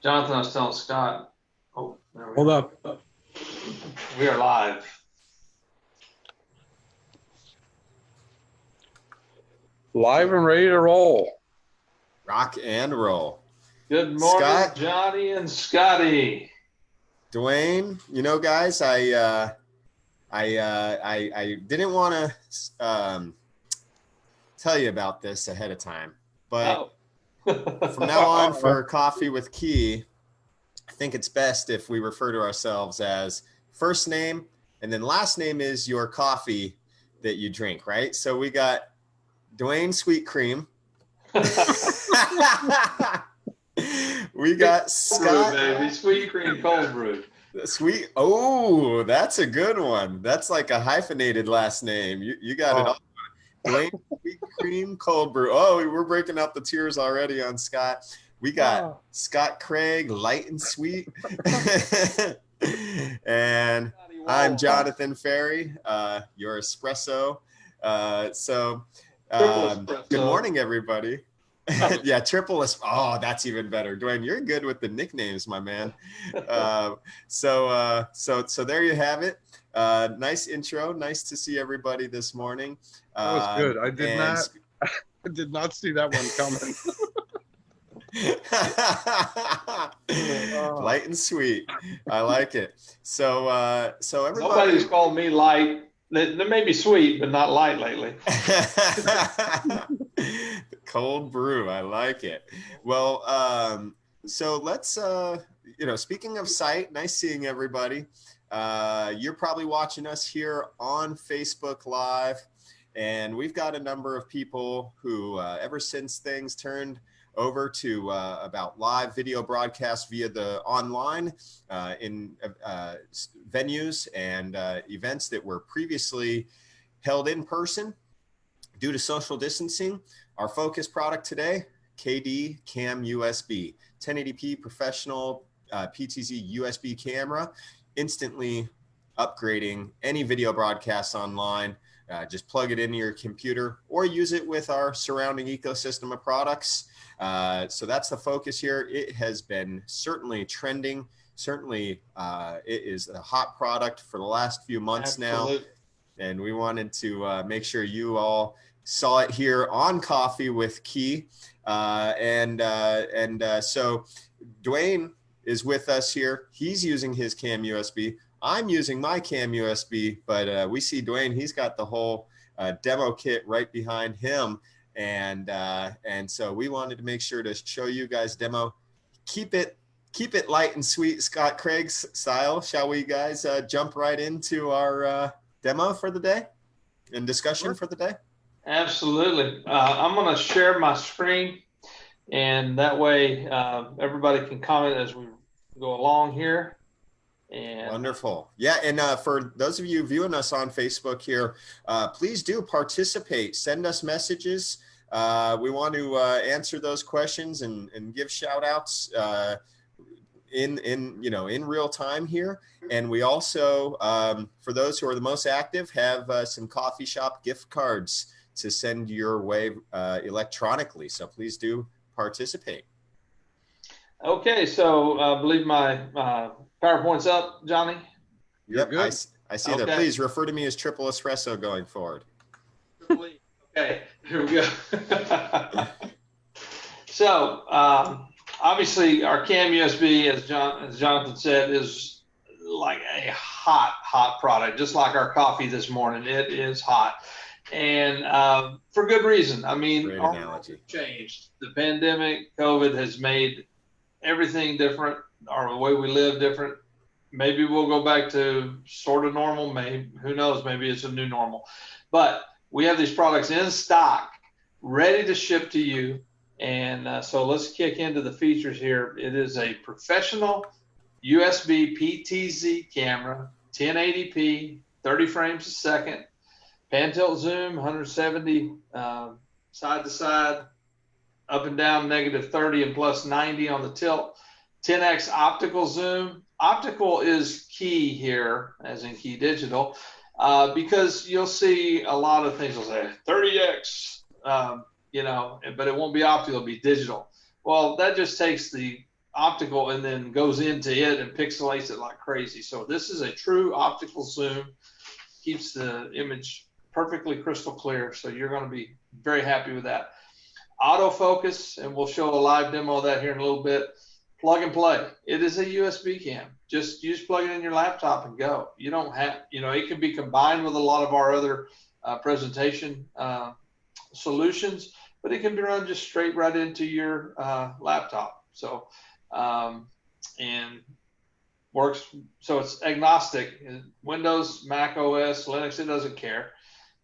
Jonathan, I was telling Scott. Oh, there we Hold go. up. We are live. Live and ready to roll. Rock and roll. Good morning, Scott, Johnny and Scotty. Dwayne, guys, I didn't want to tell you about this ahead of time, but from now on for Coffee with Key, I think it's best if we refer to ourselves as first name and then last name is your coffee that you drink, right? So we got Dwayne Sweet Cream. We got Scott. Brew, baby. Sweet cream cold brew. Sweet. Oh, that's a good one. That's like a hyphenated last name. You got it all. Dwayne Sweet Cream Cold Brew. Oh, we're breaking out the tears already on Scott. We got Scott Craig, light and sweet. And I'm Jonathan Ferry, your espresso. Good morning, everybody. Yeah, triple espresso. Oh, that's even better. Dwayne, you're good with the nicknames, my man. So there you have it. Nice intro. Nice to see everybody this morning. That was good. I did not see that one coming. Light and sweet. I like it. So everybody. Nobody's called me light. They may be sweet, but not light lately. Cold brew. I like it. Well, so let's, speaking of site, nice seeing everybody. You're probably watching us here on Facebook Live, and we've got a number of people who, ever since things turned over to about live video broadcast via the online in venues and events that were previously held in person due to social distancing. Our focus product today, CamUSB, 1080p professional PTZ USB camera, instantly upgrading any video broadcasts online. Just plug it into your computer or use it with our surrounding ecosystem of products. So that's the focus here. It has been certainly trending. Certainly, it is a hot product for the last few months now. And we wanted to make sure you all saw it here on Coffee with Key. So Dwayne is with us here. He's using his CamUSB. I'm using my CamUSB, but we see Dwayne, he's got the whole demo kit right behind him. And so we wanted to make sure to show you guys demo. Keep it light and sweet, Scott Craig's style. Shall we guys jump right into our demo for the day and discussion for the day? Absolutely. I'm going to share my screen, and that way everybody can comment as we go along here. And wonderful. Yeah, and for those of you viewing us on Facebook here, please do participate. Send us messages. We want to answer those questions and give shout outs in real time here. And we also, for those who are the most active, have some coffee shop gift cards to send your way electronically. So please do participate. Okay, so I believe my PowerPoint's up, Johnny. Yep, I see that. Please refer to me as triple espresso going forward. Okay, here we go. So obviously our CamUSB, as Jonathan said, is like a hot product, just like our coffee this morning. It is hot. And for good reason. I mean, our world has changed. The pandemic, COVID has made everything different, or the way we live different. Maybe we'll go back to sort of normal. Maybe, who knows, maybe it's a new normal. But we have these products in stock, ready to ship to you. And so let's kick into the features here. It is a professional USB PTZ camera, 1080p, 30 frames a second, pan tilt zoom, 170 side to side, up and down, -30 and +90 on the tilt, 10x optical zoom. Optical is key here, as in KeyDigital, because you'll see a lot of things will say 30x, but it won't be optical, it'll be digital. Well, that just takes the optical and then goes into it and pixelates it like crazy. So this is a true optical zoom, keeps the image perfectly crystal clear. So you're going to be very happy with that. Autofocus, and we'll show a live demo of that here in a little bit. Plug and play. It is a USB cam. Just plug it in your laptop and go. You don't have, it can be combined with a lot of our other presentation solutions, but it can be run just straight right into your laptop. So, and works, so it's agnostic. Windows, Mac OS, Linux, it doesn't care.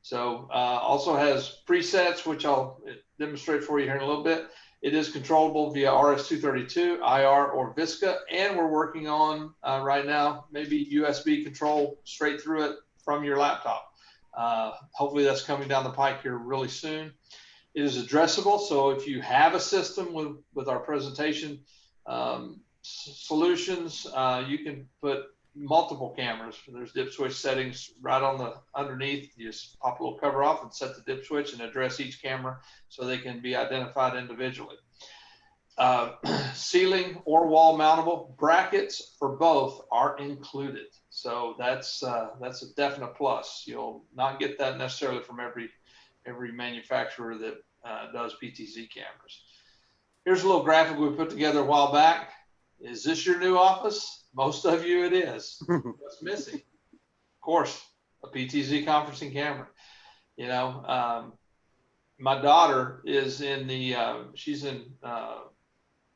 So also has presets, which I'll demonstrate for you here in a little bit. It is controllable via RS-232, IR, or VISCA, and we're working on right now maybe USB control straight through it from your laptop. Hopefully that's coming down the pike here really soon. It is addressable, so if you have a system with our presentation solutions, you can put multiple cameras. There's dip switch settings right on the underneath. You just pop a little cover off and set the dip switch and address each camera so they can be identified individually. Ceiling or wall mountable brackets for both are included. So that's a definite plus. You'll not get that necessarily from every manufacturer that does PTZ cameras. Here's a little graphic we put together a while back. Is this your new office? Most of you, it is. What's missing? Of course, a PTZ conferencing camera. My daughter is in she's in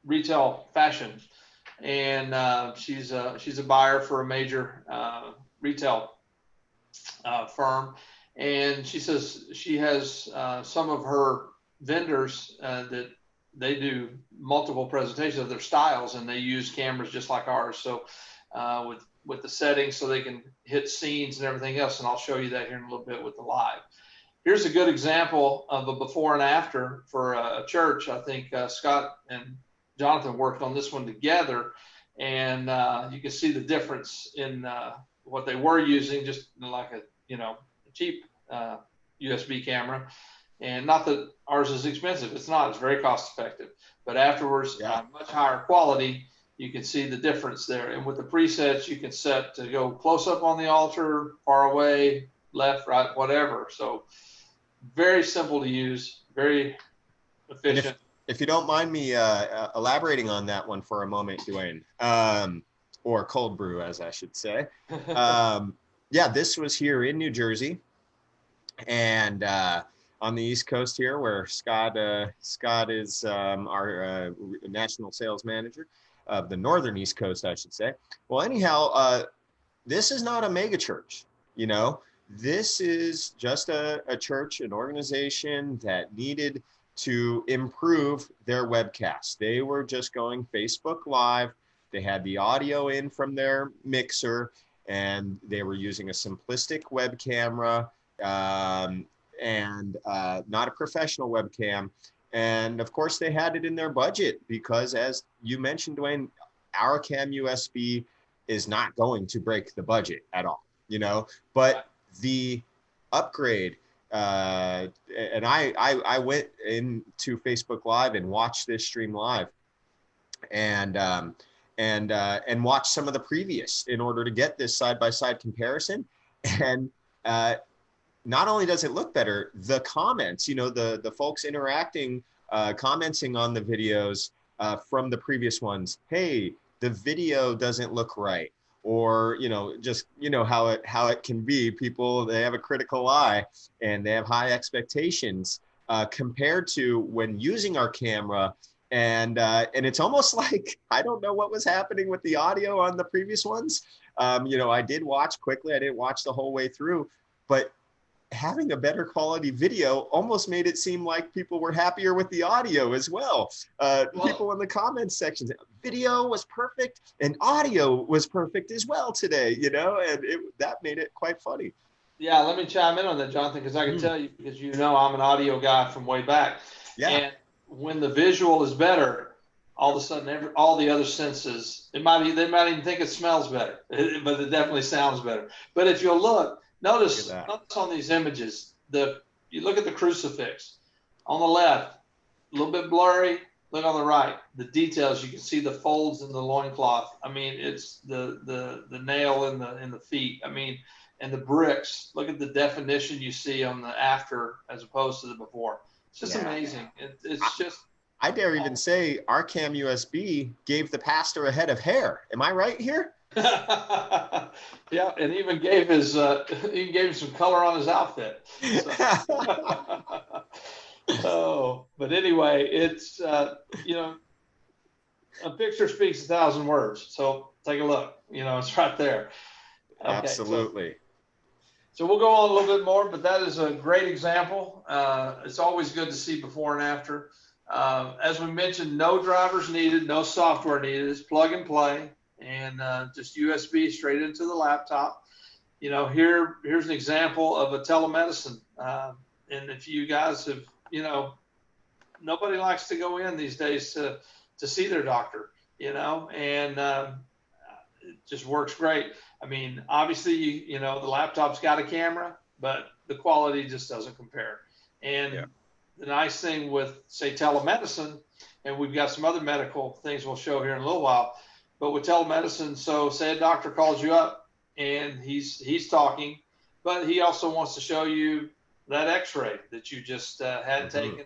retail fashion, and she's a buyer for a major retail firm. And she says she has some of her vendors that they do multiple presentations of their styles, and they use cameras just like ours. So with the settings, so they can hit scenes and everything else. And I'll show you that here in a little bit with the live. Here's a good example of a before and after for a church. I think Scott and Jonathan worked on this one together, and you can see the difference in what they were using, just like a cheap USB camera. And not that ours is expensive. It's not. It's very cost effective. But afterwards, much higher quality, you can see the difference there. And with the presets, you can set to go close up on the altar, far away, left, right, whatever. So very simple to use, very efficient. If you don't mind me elaborating on that one for a moment, Dwayne, or cold brew, as I should say. This was here in New Jersey, and on the East Coast here, where Scott is our national sales manager of the northern East Coast, I should say. Well, anyhow, this is not a mega church, This is just a church, an organization that needed to improve their webcast. They were just going Facebook Live. They had the audio in from their mixer, and they were using a simplistic web camera. And not a professional webcam. And of course they had it in their budget because, as you mentioned, Dwayne, our CamUSB is not going to break the budget at all, but the upgrade, and I went into Facebook Live and watched this stream live and watched some of the previous in order to get this side-by-side comparison. And not only does it look better, the comments, the folks interacting, commenting on the videos from the previous ones, hey, the video doesn't look right. Or, just, how it can be. People, they have a critical eye and they have high expectations compared to when using our camera. And it's almost like, I don't know what was happening with the audio on the previous ones. I did watch quickly. I didn't watch the whole way through, but having a better quality video almost made it seem like people were happier with the audio as well. People in the comments section, video was perfect and audio was perfect as well today, and that made it quite funny. Yeah, let me chime in on that, Jonathan, because I can tell you, because I'm an audio guy from way back. Yeah. And when the visual is better, all of a sudden, all the other senses, they might even think it smells better, but it definitely sounds better. But if you'll look, notice on these images, you look at the crucifix on the left, a little bit blurry, look on the right, the details. You can see the folds in the loincloth. I mean, it's the nail in the feet. I mean, and the bricks. Look at the definition you see on the after as opposed to the before. It's just amazing. It's just. I dare even say our CamUSB gave the pastor a head of hair. Am I right here? Yeah, and even gave his even gave him some color on his outfit. So. Oh, but anyway, it's you know, a picture speaks 1,000 words. So take a look. You know, it's right there. Okay, Absolutely. So we'll go on a little bit more, but that is a great example. It's always good to see before and after. As we mentioned, no drivers needed, no software needed. It's plug and play, and just USB straight into the laptop. You know, here's an example of a telemedicine. And if you guys have, you know, nobody likes to go in these days to see their doctor, you know, and it just works great. I mean, obviously, you know, the laptop's got a camera, but the quality just doesn't compare. And the nice thing with, say, telemedicine, and we've got some other medical things we'll show here in a little while, but with telemedicine, so say a doctor calls you up and he's talking, but he also wants to show you that x-ray that you just had taken,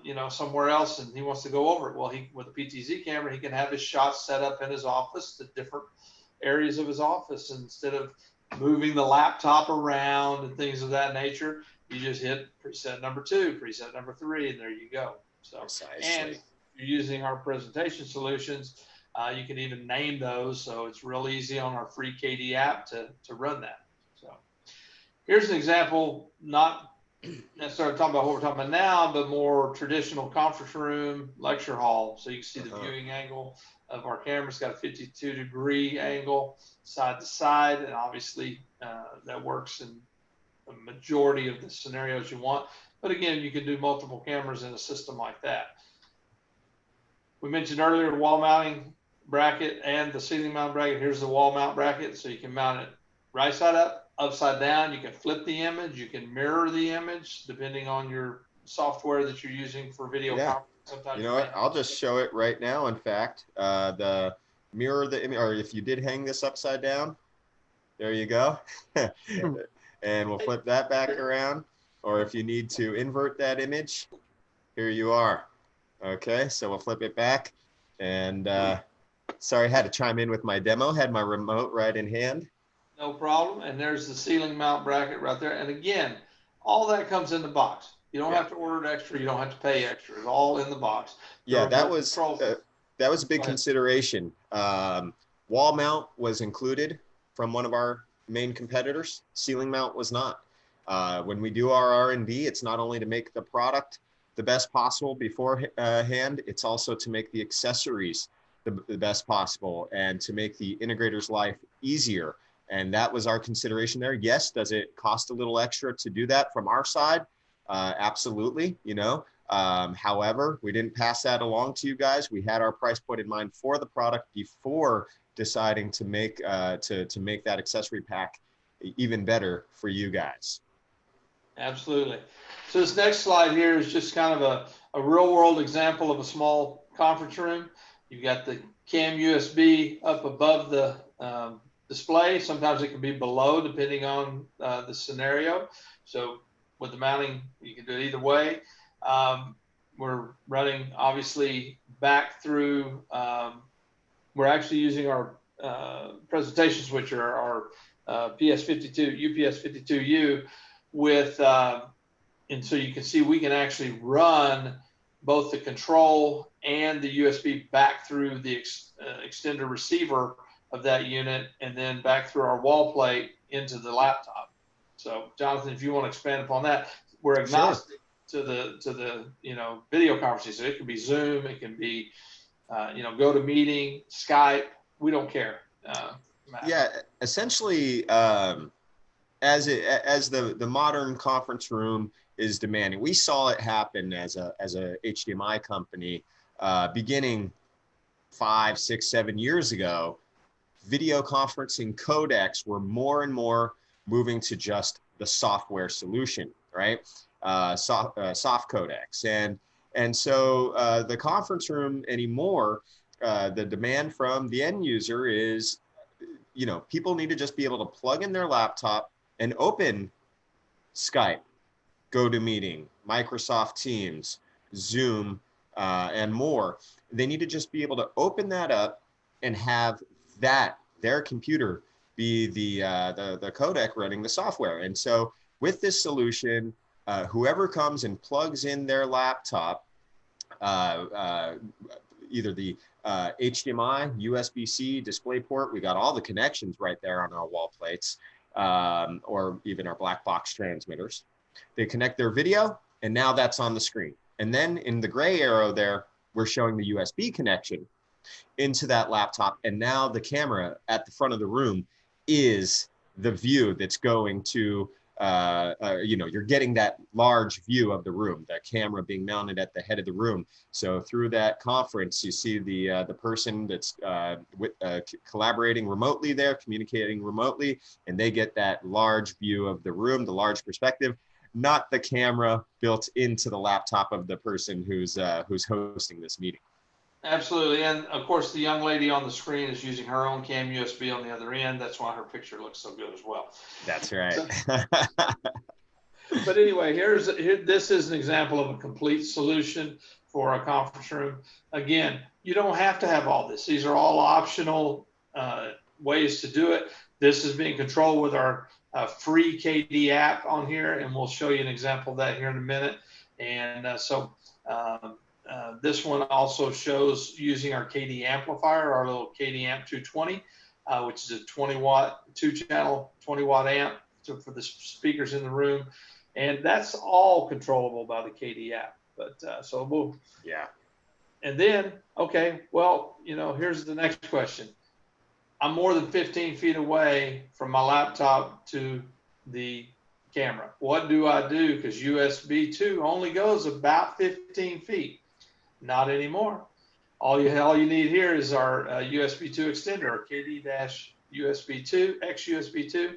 you know, somewhere else, and he wants to go over it. Well, with a PTZ camera, he can have his shots set up in his office to different areas of his office. And instead of moving the laptop around and things of that nature, you just hit preset number 2, preset number 3, and there you go. So, and if you're using our presentation solutions, you can even name those. So it's real easy on our free KD app to run that. So here's an example, not necessarily talking about what we're talking about now, but more traditional conference room, lecture hall. So you can see the viewing angle of our camera. It's got a 52-degree angle side to side, and obviously that works in a majority of the scenarios you want. But again, you can do multiple cameras in a system like that. We mentioned earlier the wall mounting bracket and the ceiling mount bracket. Here's the wall mount bracket, so you can mount it right side up, upside down. You can flip the image. You can mirror the image depending on your software that you're using for video conferencing. Sometimes, you know what? I'll just show it right now. In fact, the mirror the image, or if you did hang this upside down, there you go. And we'll flip that back around. Or if you need to invert that image, here you are. Okay, so we'll flip it back. And sorry, I had to chime in with my demo. Had my remote right in hand. No problem. And there's the ceiling mount bracket right there. And again, all that comes in the box. You don't have to order it extra. You don't have to pay extra. It's all in the box. Yeah, that was a big consideration. Wall mount was included from one of our main competitors. Ceiling mount was not. When we do our R&D, it's not only to make the product the best possible beforehand, it's also to make the accessories the best possible and to make the integrator's life easier. And that was our consideration there. Yes, does it cost a little extra to do that from our side? Absolutely, you know. However, we didn't pass that along to you guys. We had our price point in mind for the product before deciding to make make that accessory pack even better for you guys. Absolutely. So this next slide here is just kind of a real world example of a small conference room. You've got the CamUSB up above the display. Sometimes it can be below depending on the scenario. So with the mounting, you can do it either way. We're running obviously back through, we're actually using our presentation switcher, our PS52, UPS52U with, and so you can see we can actually run both the control and the USB back through the extender receiver of that unit and then back through our wall plate into the laptop. So Jonathan, if you want to expand upon that, we're agnostic to the you know, video conferencing. So it can be Zoom, it can be you know, GoToMeeting, Skype, we don't care. Yeah, essentially, as the modern conference room is demanding, we saw it happen as a HDMI company beginning 5, 6, 7 years ago. Video conferencing codecs were more and more moving to just the software solution, right? Soft codecs, and And so the conference room anymore, the demand from the end user is, people need to just be able to plug in their laptop and open Skype, GoToMeeting, Microsoft Teams, Zoom, and more. They need to just be able to open that up and have their computer be the codec running the software. And so with this solution, whoever comes and plugs in their laptop, either the HDMI, USB-C, DisplayPort, we got all the connections right there on our wall plates, or even our black box transmitters. They connect their video, and now that's on the screen. And then in the gray arrow there, we're showing the USB connection into that laptop. And now the camera at the front of the room is the view that's going to, you're getting that large view of the room, that camera being mounted at the head of the room. So through that conference, you see the person that's collaborating remotely there, communicating remotely, and they get that large view of the room, the large perspective, not the camera built into the laptop of the person who's hosting this meeting. Absolutely. And of course, the young lady on the screen is using her own CamUSB on the other end. That's why her picture looks so good as well. That's right. But anyway, this is an example of a complete solution for a conference room. Again, you don't have to have all this. These are all optional ways to do it. This is being controlled with our free KD app on here, and we'll show you an example of that here in a minute. And this one also shows using our KD amplifier, our little KD amp 220, which is a 20-watt, 2-channel, 20-watt amp for the speakers in the room. And that's all controllable by the KD app. But yeah. And then, okay, well, here's the next question. I'm more than 15 feet away from my laptop to the camera. What do I do? Because USB 2 only goes about 15 feet. Not anymore. All you need here is our USB 2 extender, our KD-USB 2, XUSB 2.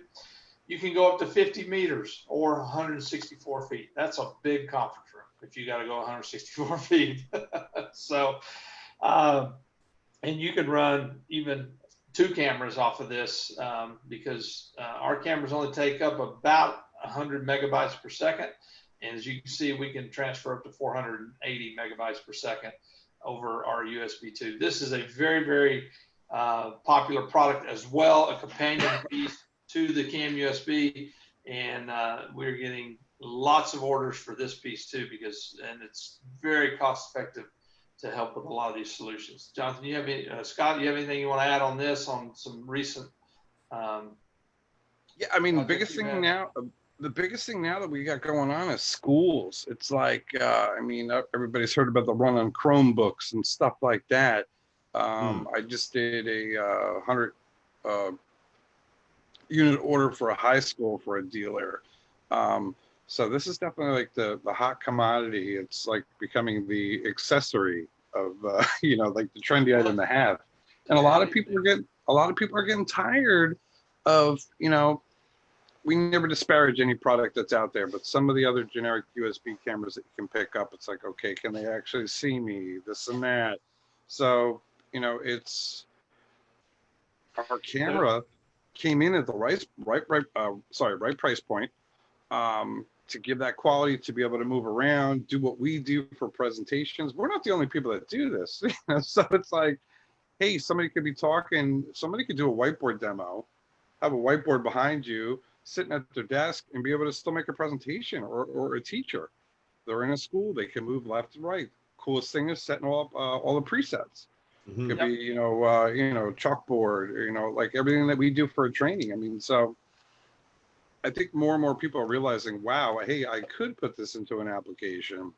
You can go up to 50 meters or 164 feet. That's a big conference room if you got to go 164 feet. So, and you can run even 2 cameras off of this because our cameras only take up about 100 megabytes per second. And as you can see, we can transfer up to 480 megabytes per second over our USB 2. This is a very, very popular product as well, a companion piece to the CamUSB. And we're getting lots of orders for this piece too, and it's very cost effective to help with a lot of these solutions. Jonathan, you have any, Scott, do you have anything you want to add on this, on some recent? Yeah, I mean, the biggest thing now that we got going on is schools. It's like, everybody's heard about the run on Chromebooks and stuff like that. I just did a 100 unit order for a high school for a dealer. So this is definitely like the hot commodity. It's like becoming the accessory of, like the trendy item to have. And a lot of people are getting tired of, we never disparage any product that's out there, but some of the other generic USB cameras that you can pick up, it's like, okay, can they actually see me? This and that. So, it's our camera came in at the right price point to give that quality, to be able to move around, do what we do for presentations. We're not the only people that do this. So it's like, hey, somebody could be talking, somebody could do a whiteboard demo, have a whiteboard behind you, sitting at their desk and be able to still make a presentation, or a teacher. They're in a school, they can move left and right. Coolest thing is setting up all the presets. Mm-hmm. Could be, chalkboard, like everything that we do for training. I mean, so I think more and more people are realizing, wow, hey, I could put this into an application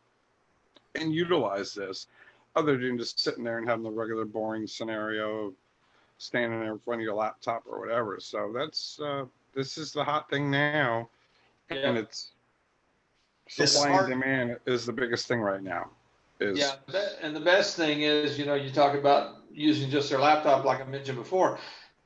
and utilize this, other than just sitting there and having the regular boring scenario of standing there in front of your laptop or whatever. So that's this is the hot thing now, and it's supply and demand is the biggest thing right now. And the best thing is, you talk about using just their laptop, like I mentioned before.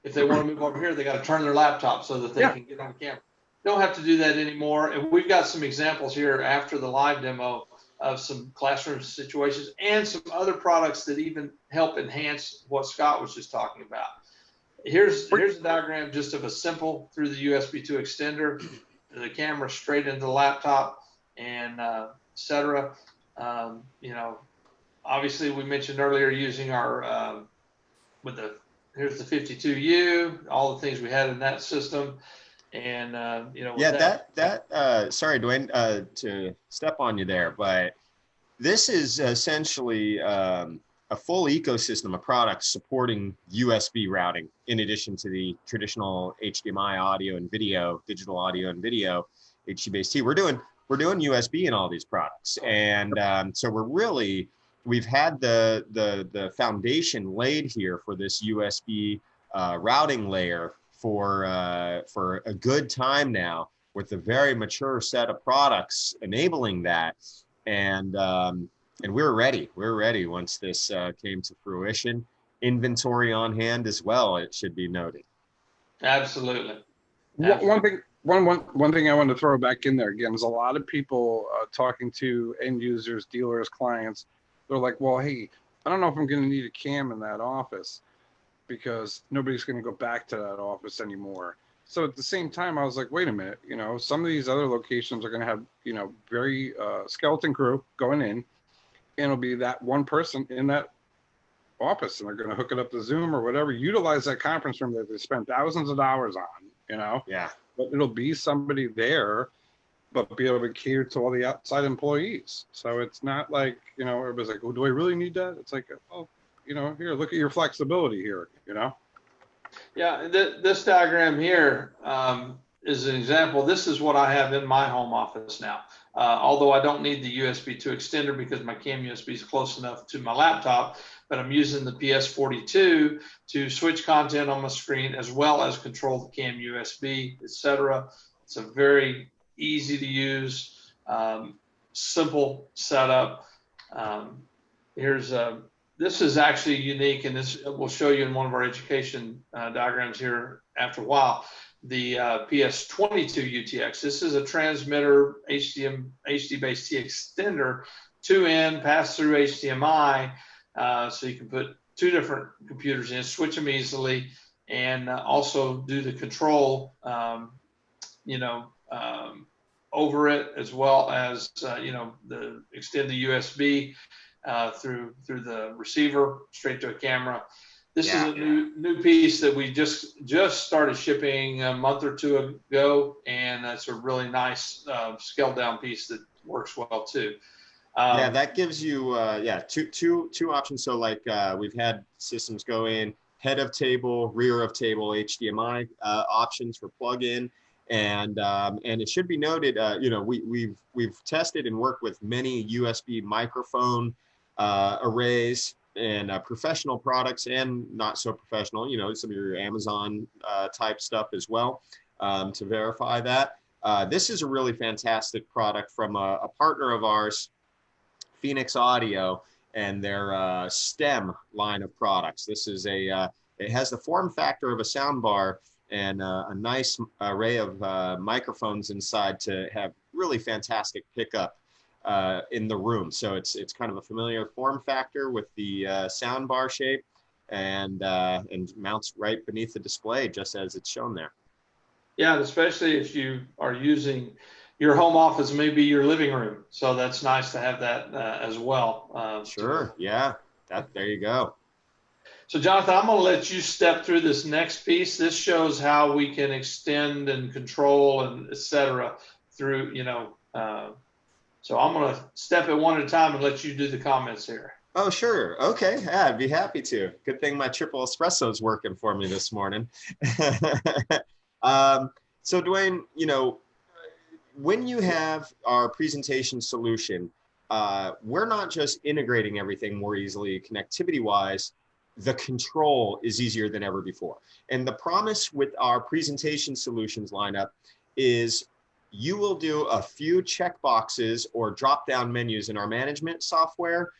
If they want to move over here, they got to turn their laptop so that they can get on camera. Don't have to do that anymore. And we've got some examples here after the live demo of some classroom situations and some other products that even help enhance what Scott was just talking about. Here's a diagram just of a simple through the USB 2 extender, the camera straight into the laptop, and et cetera. You know, obviously we mentioned earlier using our here's the 52U, all the things we had in that system, and you know. Yeah, sorry, Dwayne, to step on you there, but this is essentially a full ecosystem of products supporting USB routing in addition to the traditional HDMI audio and video, digital audio and video, HDBaseT. We're doing USB in all these products, and so we've had the foundation laid here for this USB routing layer for a good time now, with a very mature set of products enabling that, and we're ready. We're ready once this came to fruition. Inventory on hand as well, it should be noted. Absolutely. One thing I want to throw back in there again is a lot of people talking to end users, dealers, clients. They're like, well, hey, I don't know if I'm going to need a cam in that office because nobody's going to go back to that office anymore. So at the same time, I was like, wait a minute, you know, some of these other locations are going to have, you know, very skeleton crew going in, and it'll be that one person in that office, and they're going to hook it up to Zoom or whatever, utilize that conference room that they spent thousands of dollars on, you know? Yeah. But it'll be somebody there, but be able to cater to all the outside employees. So it's not like, you know, everybody's like, oh, do I really need that? It's like, oh, you know, here, look at your flexibility here, you know? Yeah, this diagram here is an example. This is what I have in my home office now. Although I don't need the USB 2 extender because my CamUSB is close enough to my laptop, but I'm using the PS42 to switch content on my screen as well as control the CamUSB, etc. It's a very easy to use, simple setup. This is actually unique, and this we'll show you in one of our education diagrams here after a while. The PS22 UTX. This is a transmitter HD-based extender, 2N, pass through HDMI, so you can put two different computers in, switch them easily, and also do the control, over it, as well as extend the USB through the receiver straight to a camera. This is a new piece that we just started shipping a month or two ago, and that's a really nice scaled down piece that works well too. Yeah, that gives you two options. So like we've had systems go in head of table, rear of table HDMI options for plug-in, and it should be noted, we've tested and worked with many USB microphone arrays and professional products and not so professional, some of your Amazon type stuff as well, to verify that. This is a really fantastic product from a partner of ours, Phoenix Audio, and their STEM line of products. This is it has the form factor of a sound bar and a nice array of microphones inside to have really fantastic pickup in the room. So it's kind of a familiar form factor with the sound bar shape, and mounts right beneath the display just as it's shown there. Yeah, and especially if you are using your home office, maybe your living room. So that's nice to have that as well. Sure. Yeah. There you go. So Jonathan, I'm going to let you step through this next piece. This shows how we can extend and control and et cetera through, so I'm going to step it one at a time and let you do the comments here. Oh, sure. Okay. Yeah, I'd be happy to. Good thing my triple espresso is working for me this morning. So Dwayne, when you have our presentation solution, we're not just integrating everything more easily connectivity wise, the control is easier than ever before. And the promise with our presentation solutions lineup is you will do a few checkboxes or drop-down menus in our management software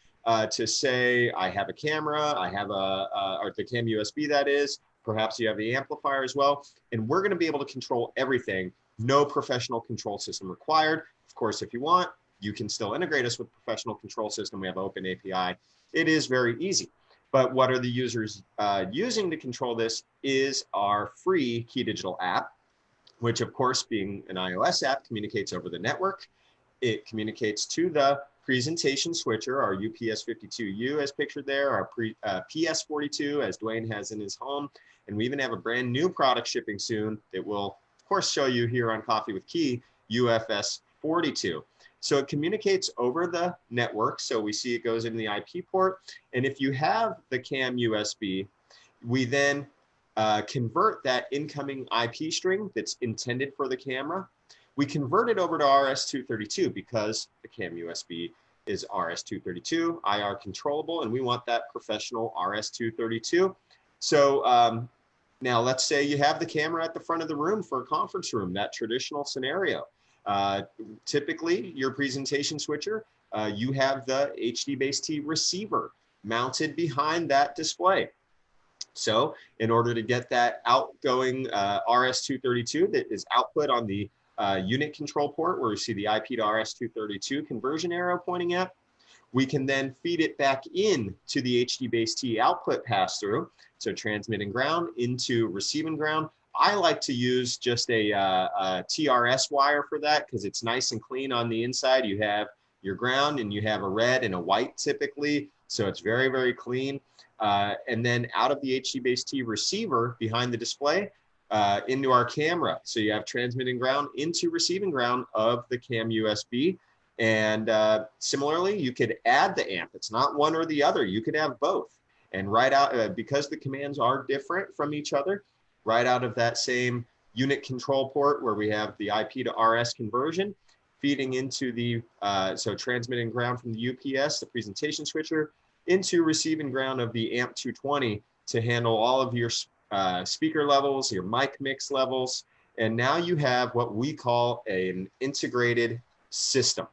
to say, I have a camera, I have or the CamUSB that is, perhaps you have the amplifier as well, and we're gonna be able to control everything. No professional control system required. Of course, if you want, you can still integrate us with professional control system. We have open API. It is very easy. But what are the users using to control this is our free KeyDigital app, which of course, being an iOS app, communicates over the network. It communicates to the presentation switcher, our UPS52U as pictured there, our PS42 as Dwayne has in his home. And we even have a brand new product shipping soon that will, of course, show you here on Coffee with Key, UFS42. So it communicates over the network. So we see it goes into the IP port. And if you have the CamUSB, we then convert that incoming IP string that's intended for the camera. We convert it over to RS-232 because the CamUSB is RS-232, IR controllable, and we want that professional RS-232. So now let's say you have the camera at the front of the room for a conference room, that traditional scenario. Typically, your presentation switcher, you have the HD-Base-T receiver mounted behind that display. So in order to get that outgoing RS-232 that is output on the unit control port where we see the IP to RS-232 conversion arrow pointing at, we can then feed it back in to the HD-Base-T output pass-through. So transmitting ground into receiving ground. I like to use just a TRS wire for that because it's nice and clean on the inside. You have your ground and you have a red and a white typically. So it's very, very clean. And then out of the HD-Base-T receiver behind the display into our camera. So you have transmitting ground into receiving ground of the CamUSB. And similarly, you could add the amp. It's not one or the other. You could have both. And right out, because the commands are different from each other, right out of that same unit control port where we have the IP to RS conversion, feeding into the, so transmitting ground from the UPS, the presentation switcher, into receiving ground of the AMP220 to handle all of your speaker levels, your mic mix levels. And now you have what we call an integrated system.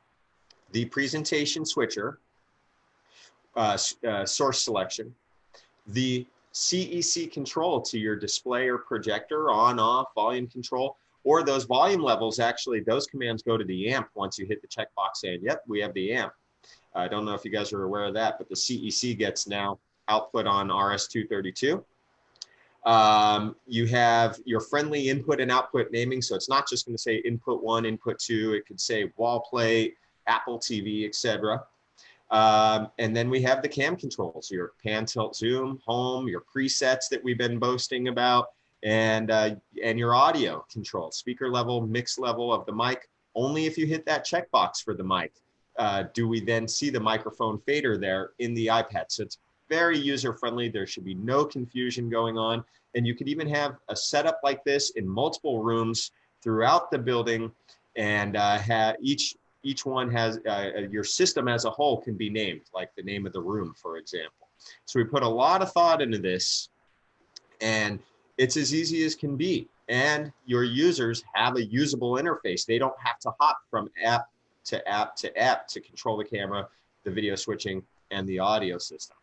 The presentation switcher, source selection, the CEC control to your display or projector, on, off, volume control, or those volume levels, actually, those commands go to the amp once you hit the checkbox saying, yep, we have the amp. I don't know if you guys are aware of that, but the CEC gets now output on RS-232. You have your friendly input and output naming, so it's not just going to say input 1, input 2. It could say wall plate, Apple TV, etc. And then we have the cam controls, your pan, tilt, zoom, home, your presets that we've been boasting about, and your audio control, speaker level, mix level of the mic. Only if you hit that checkbox for the mic do we then see the microphone fader there in the iPad. So it's very user-friendly. There should be no confusion going on. And you could even have a setup like this in multiple rooms throughout the building, and each one has, your system as a whole can be named, like the name of the room, for example. So we put a lot of thought into this, and it's as easy as can be. And your users have a usable interface. They don't have to hop from app to app to app to control the camera, the video switching, and the audio system.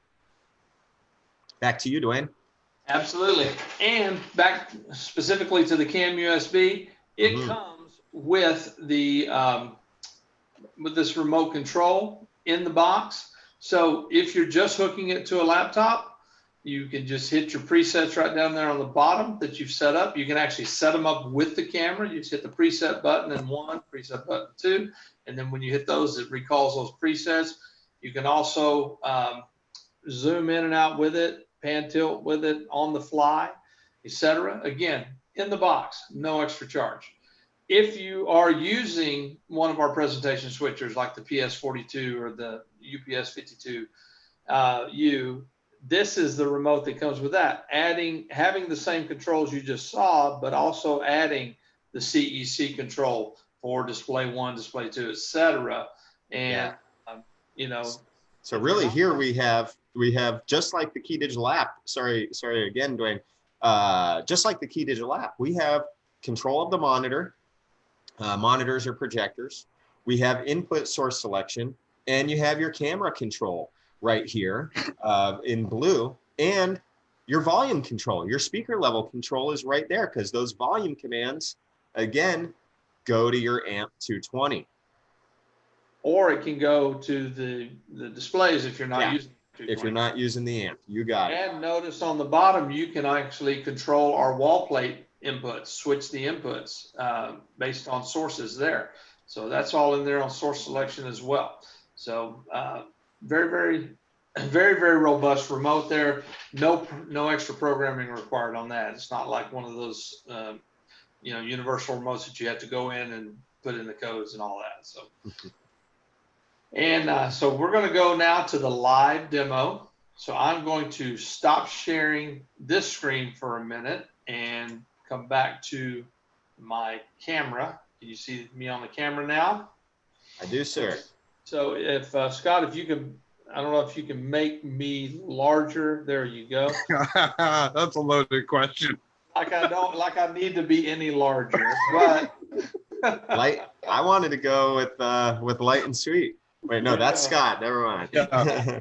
Back to you, Dwayne. Absolutely. And back specifically to the CamUSB, it comes with the with this remote control in the box. So if you're just hooking it to a laptop, you can just hit your presets right down there on the bottom that you've set up. You can actually set them up with the camera. You just hit the preset button and 1, preset button 2, and then when you hit those, it recalls those presets. You can also zoom in and out with it, pan tilt with it on the fly, etc. Again, in the box, no extra charge. If you are using one of our presentation switchers like the PS42 or the UPS52U, this is the remote that comes with that. Having the same controls you just saw, but also adding the CEC control for display 1, display 2, etc. And you know. So really, here we have just like the KeyDigital app. Sorry again, Dwayne. Just like the KeyDigital app, we have control of the monitor. Monitors or projectors. We have input source selection, and you have your camera control right here in blue, and your volume control. Your speaker level control is right there because those volume commands, again, go to your AMP220. or it can go to the displays if you're not using it. If you're not using the amp, you got it. And notice on the bottom, you can actually control our wall plate inputs, switch the inputs based on sources there. So that's all in there on source selection as well. So very robust remote there. No extra programming required on that. It's not like one of those universal remotes that you have to go in and put in the codes and all that. So and so we're going to go now to the live demo. So I'm going to stop sharing this screen for a minute and come back to my camera. Can you see me on the camera now? I do, sir. So if Scott, if you can, I don't know if you can make me larger. There you go. That's a loaded question. Like I need to be any larger, but light. I wanted to go with light and sweet. Wait, no, that's Scott. Never mind. Yeah.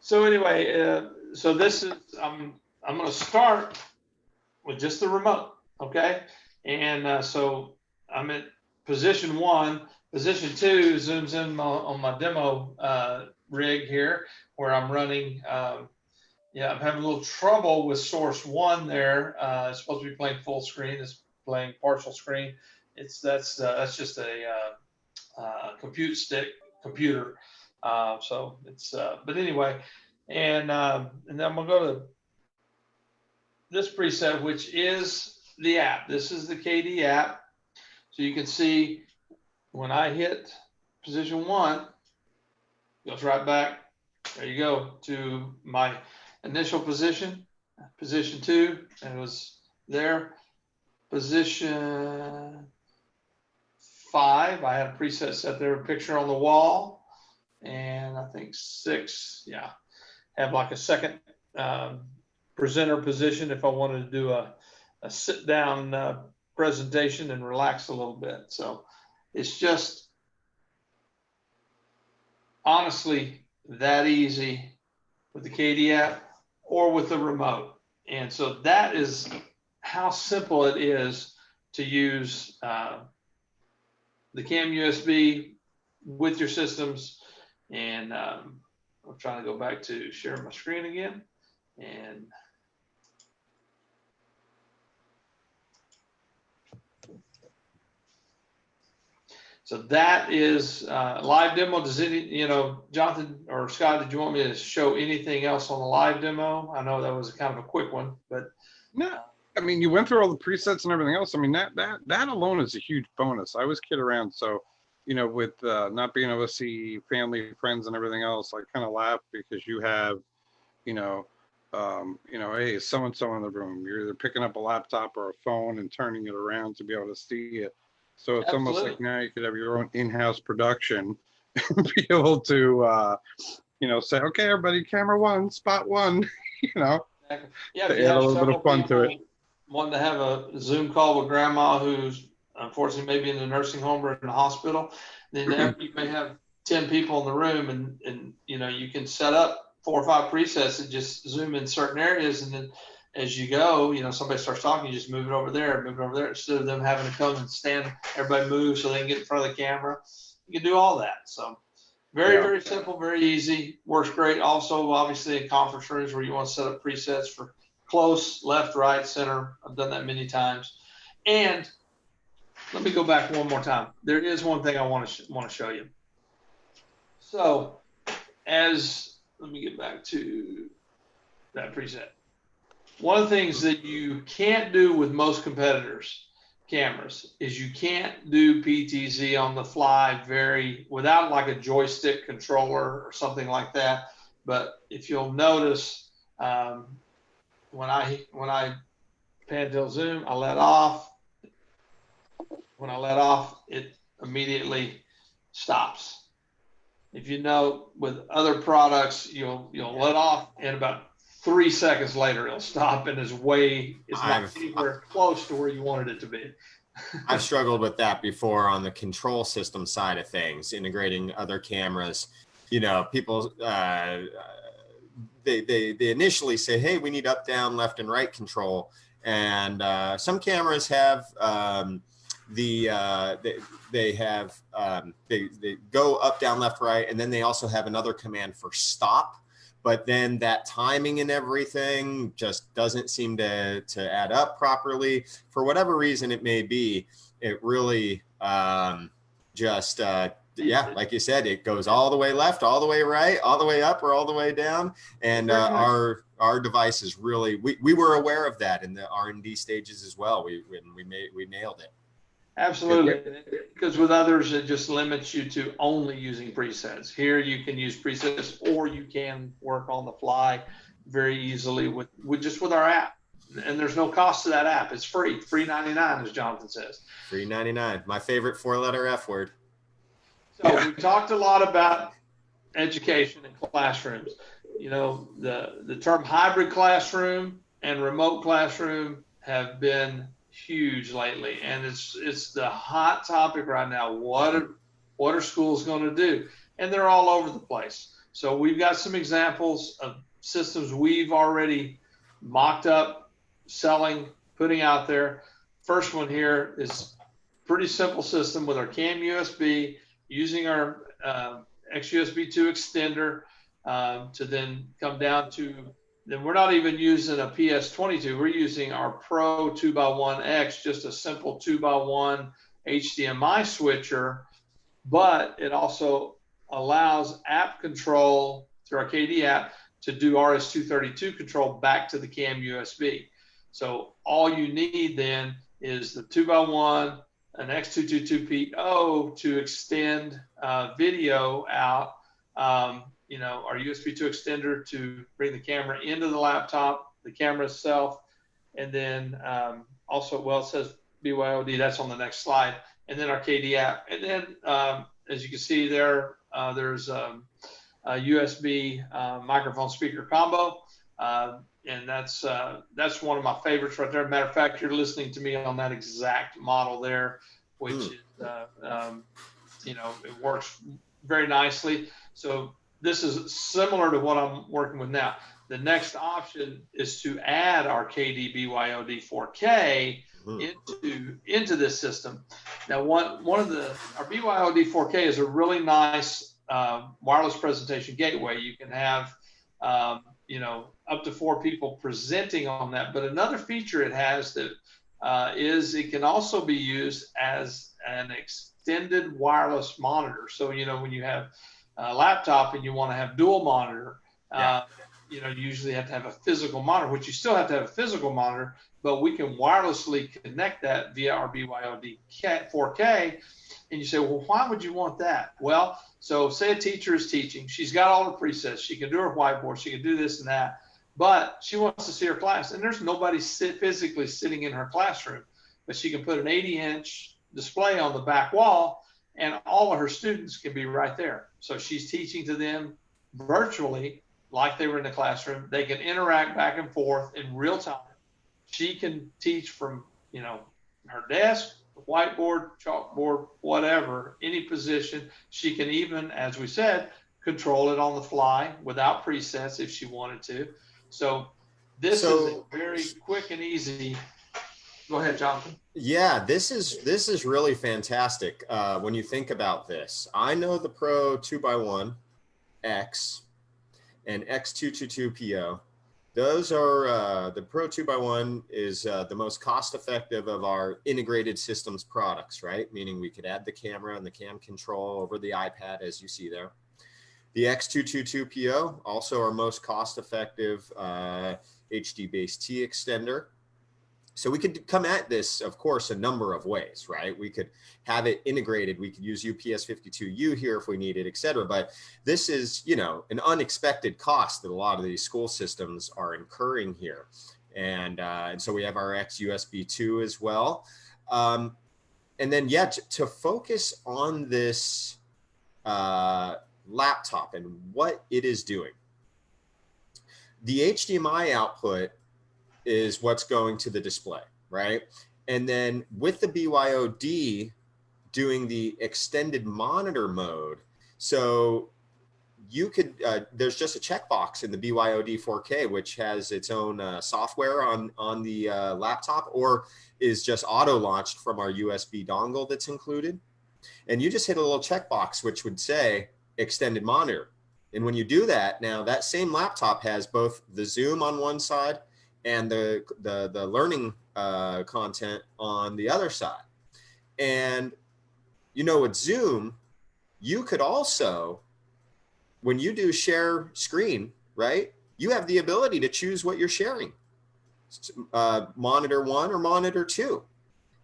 So anyway, so this is I'm going to start with just the remote, okay? And so I'm at position 1. Position 2 zooms in on my demo rig here, where I'm running. I'm having a little trouble with source 1 there. It's supposed to be playing full screen. It's playing partial screen. That's just a computer. So it's but anyway, and then I'm gonna go to this preset, which is the app. This is the KD app. So you can see when I hit position 1, it goes right back. There you go to my initial position. Position 2, and it was there. Position 5, I had a preset set there, a picture on the wall, and I think 6, have like a second presenter position if I wanted to do a sit down presentation and relax a little bit. So it's just honestly that easy with the KD app or with the remote. And so that is how simple it is to use the CamUSB with your systems. And I'm trying to go back to share my screen again. And so that is live demo. Does Jonathan or Scott, did you want me to show anything else on the live demo? I know that was kind of a quick one, but no. I mean, you went through all the presets and everything else. I mean, that alone is a huge bonus. I always kid around, so with not being able to see family, friends, and everything else, I kind of laugh because you have, hey, so and so in the room. You're either picking up a laptop or a phone and turning it around to be able to see it. So it's almost like now you could have your own in-house production and be able to, say, okay, everybody, camera 1, spot 1, Yeah, to add a little bit of fun to it. Wanting to have a Zoom call with grandma who's unfortunately maybe in the nursing home or in the hospital, then you may have 10 people in the room, and you can set up 4 or 5 presets and just zoom in certain areas, and then as you go, somebody starts talking, you just move it over there, instead of them having to come and stand, everybody move so they can get in front of the camera. You can do all that. So very simple, very easy, works great. Also, obviously in conference rooms where you want to set up presets for close, left, right, center. I've done that many times. And let me go back one more time. There is one thing I want to show you. So let me get back to that preset. One of the things that you can't do with most competitors' cameras is you can't do PTZ on the fly without like a joystick controller or something like that. But if you'll notice, when I pan till zoom, I let off. When I let off, it immediately stops. If you know, with other products, you'll let off, and about 3 seconds later it'll stop, and it's not anywhere close to where you wanted it to be. I've struggled with that before on the control system side of things, integrating other cameras. People they initially say, hey, we need up, down, left, and right control, and some cameras have they have they go up, down, left, right, and then they also have another command for stop. But then that timing and everything just doesn't seem to add up properly for whatever reason it may be. It really just yeah, like you said, it goes all the way left, all the way right, all the way up, or all the way down. And our device is really, we were aware of that in the R&D stages as well. We nailed it. Absolutely, because with others, it just limits you to only using presets. Here, you can use presets, or you can work on the fly very easily with our app. And there's no cost to that app. It's free, free 99, as Jonathan says. Free 99, my favorite 4-letter F word. So we talked a lot about education in classrooms. You know, the term hybrid classroom and remote classroom have been huge lately, and it's the hot topic right now. What are schools going to do? And they're all over the place. So we've got some examples of systems we've already mocked up, selling, putting out there. First one here is pretty simple system with our CamUSB, using our XUSB 2 extender to then come down to, then we're not even using a PS22. We're using our Pro 2x1X, just a simple 2x1 HDMI switcher, but it also allows app control through our KD app to do RS-232 control back to the CamUSB. So all you need then is the 2x1, an X222PO to extend video out, you know, our USB 2 extender to bring the camera into the laptop, the camera itself, and then also, well, it says BYOD, that's on the next slide, and then our KD app. And then, as you can see there, there's a USB microphone speaker combo, and that's one of my favorites right there. Matter of fact, you're listening to me on that exact model there, which is, you know, it works very nicely. So this is similar to what I'm working with now. The next option is to add our KD BYOD 4K into this system. Now, one of our BYOD 4K is a really nice wireless presentation gateway. You can have you know, up to 4 people presenting on that. But another feature it has that is it can also be used as an extended wireless monitor. So, you know, when you have a laptop and you want to have dual monitor, you know, you usually have to have a physical monitor, which you still have to have a physical monitor, but we can wirelessly connect that via our BYOD 4K. And you say, well, why would you want that? Well, so say a teacher is teaching. She's got all the presets. She can do her whiteboard. She can do this and that. But she wants to see her class. And there's nobody physically sitting in her classroom. But she can put an 80-inch display on the back wall, and all of her students can be right there. So she's teaching to them virtually like they were in the classroom. They can interact back and forth in real time. She can teach from, you know, her desk, whiteboard, chalkboard, whatever, any position. She can even, as we said, control it on the fly without presets if she wanted to. So this is a very quick and easy. Go ahead, Jonathan. Yeah, this is really fantastic when you think about this. I know the Pro 2x1 X and X222PO. Those are the Pro 2x1 is the most cost-effective of our integrated systems products, right? Meaning we could add the camera and the cam control over the iPad, as you see there. The X222PO, also our most cost-effective HD-based T extender. So we could come at this, of course, a number of ways, right? We could have it integrated. We could use UPS 52U here if we needed, et cetera. But this is, you know, an unexpected cost that a lot of these school systems are incurring here. And so we have our XUSB 2 as well. And then, yeah, to focus on this laptop and what it is doing. The HDMI output is what's going to the display, right? And then with the BYOD doing the extended monitor mode, so you could, there's just a checkbox in the BYOD 4K, which has its own software on the laptop, or is just auto launched from our USB dongle that's included. And you just hit a little checkbox, which would say extended monitor. And when you do that, now that same laptop has both the Zoom on one side and the learning content on the other side. And, you know, with Zoom, you could also, when you do share screen, right, you have the ability to choose what you're sharing, monitor 1 or monitor 2.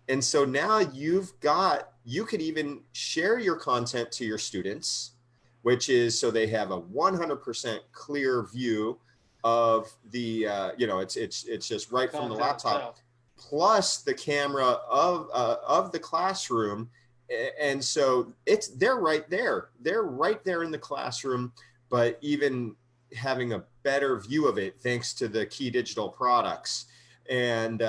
And so now you could even share your content to your students, which is so they have a 100% clear view of the, you know, it's just right from the laptop, itself, plus the camera of the classroom. And so they're right there in the classroom, but even having a better view of it thanks to the KeyDigital products. And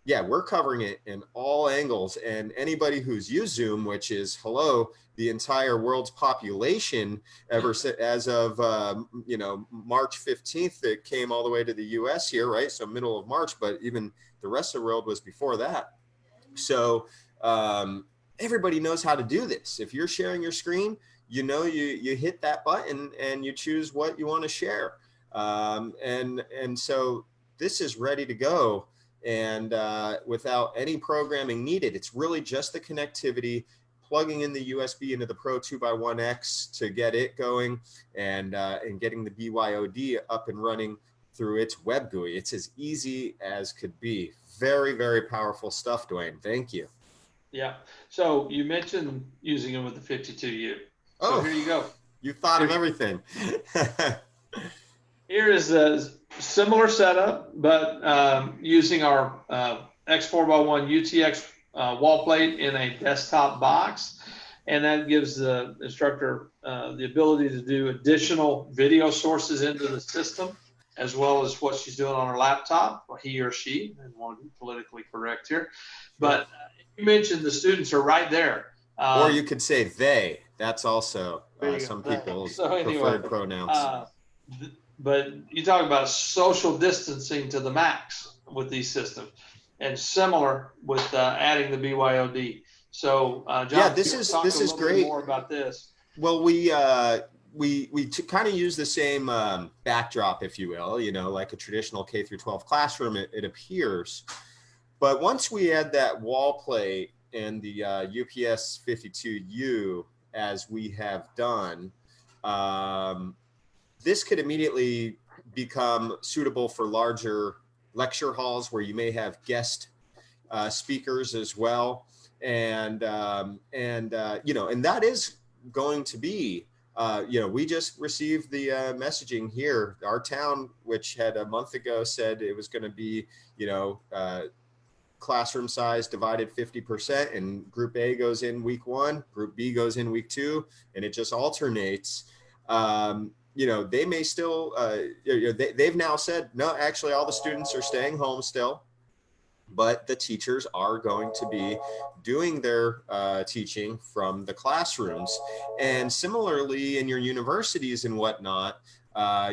yeah, we're covering it in all angles. And anybody who's used Zoom, which is, hello, the entire world's population as of, you know, March 15th, it came all the way to the US here, right? So middle of March, but even the rest of the world was before that. So everybody knows how to do this. If you're sharing your screen, you know, you hit that button and you choose what you want to share. And so this is ready to go. And without any programming needed, it's really just the connectivity, plugging in the USB into the Pro 2x1X to get it going, and getting the BYOD up and running through its web GUI. It's as easy as could be. Very, very powerful stuff, Dwayne. Thank you. Yeah. So you mentioned using it with the 52U. So here you go. You thought of everything. Here is a similar setup, but using our X4x1 UTX wall plate in a desktop box. And that gives the instructor the ability to do additional video sources into the system, as well as what she's doing on her laptop, or he or she. I don't want to be politically correct here. But you mentioned the students are right there. Or you could say they. That's also some people's preferred pronouns. But you talk about social distancing to the max with these systems, and similar with adding the BYOD. So, John, yeah, this is great. More about this. Well, we kind of use the same backdrop, if you will, you know, like a traditional K through 12 classroom, it appears. But once we add that wall plate and the UPS 52U, as we have done, this could immediately become suitable for larger lecture halls where you may have guest speakers as well. And you know, and that is going to be, you know, we just received the messaging here. Our town, which had a month ago said it was going to be, you know, classroom size divided 50%, and group A goes in week 1, group B goes in week 2, and it just alternates. You know, they may still, they've now said, no, actually all the students are staying home still, but the teachers are going to be doing their teaching from the classrooms. And similarly in your universities and whatnot,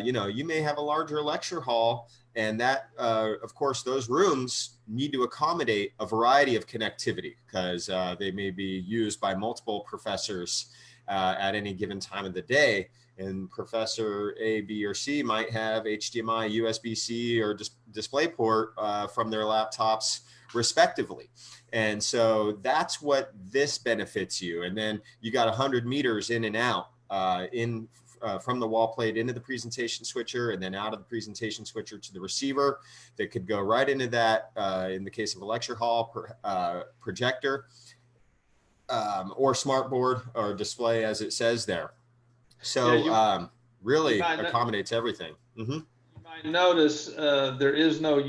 you know, you may have a larger lecture hall, and that, of course, those rooms need to accommodate a variety of connectivity, because they may be used by multiple professors at any given time of the day. And Professor A, B, or C might have HDMI, USB-C, or DisplayPort from their laptops respectively. And so that's what this benefits you. And then you got 100 meters in and out from the wall plate into the presentation switcher, and then out of the presentation switcher to the receiver that could go right into that, in the case of a lecture hall, projector, or smartboard or display, as it says there. So really accommodates everything. Mm-hmm. You might notice there is no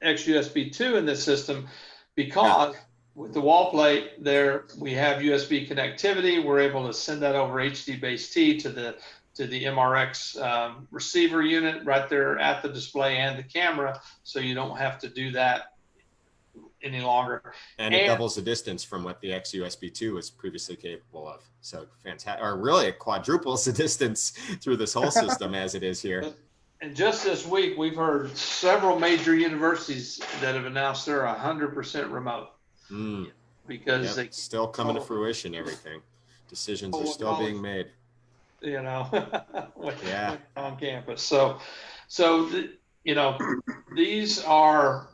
XUSB 2 in this system, because with the wall plate there, we have USB connectivity. We're able to send that over HD-base-T to the MRX receiver unit right there at the display and the camera, so you don't have to do that any longer. And it doubles the distance from what the XUSB 2 was previously capable of. So fantastic, or really it quadruples the distance through this whole system as it is here. And just this week, we've heard several major universities that have announced they're 100% remote. Because they still coming to fruition, everything. Decisions are still being made. You know, yeah, on campus. So, you know, these are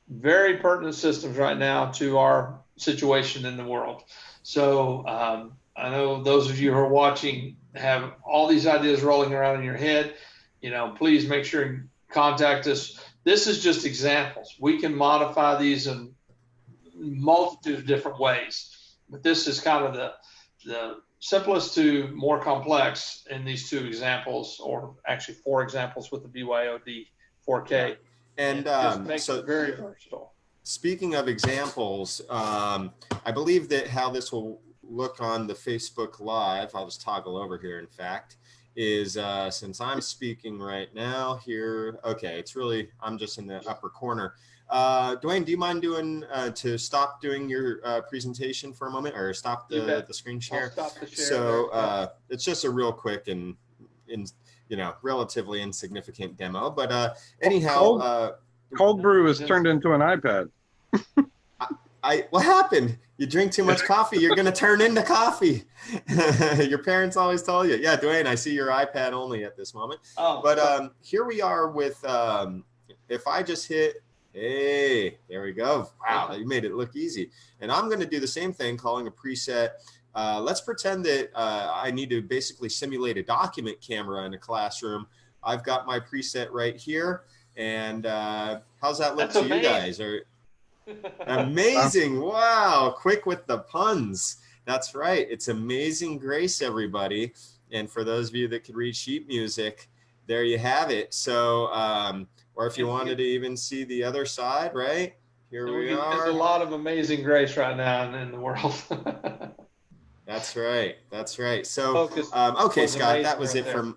very pertinent systems right now to our situation in the world. So I know those of you who are watching have all these ideas rolling around in your head. You know, please make sure and contact us. This is just examples. We can modify these in multitude of different ways, but this is kind of the simplest to more complex in these two examples, or actually 4 examples with the BYOD 4K. And just makes it very versatile. Speaking of examples, I believe that how this will look on the Facebook Live, I'll just toggle over here, in fact, is since I'm speaking right now here, okay, it's really, I'm just in the upper corner. Dwayne, do you mind doing to stop doing your presentation for a moment, or stop the screen share? I'll stop the share. So it's just a real quick and you know, relatively insignificant demo, but anyhow, cold brew is turned into an iPad. What happened? You drink too much coffee, you're going to turn into coffee. Your parents always tell you. Yeah, Dwayne, I see your iPad only at this moment. Oh, but here we are with, if I just hit, hey, there we go. Wow, you made it look easy. And I'm going to do the same thing, calling a preset. Let's pretend that I need to basically simulate a document camera in a classroom. I've got my preset right here. And how's that look to you guys? Amazing. Wow. Quick with the puns. That's right. It's Amazing Grace, everybody. And for those of you that could read sheet music, there you have it. So, or if you wanted to even see the other side, right? Here we are. There's a lot of Amazing Grace right now in the world. That's right. That's right. So, okay, Scott, that was it from.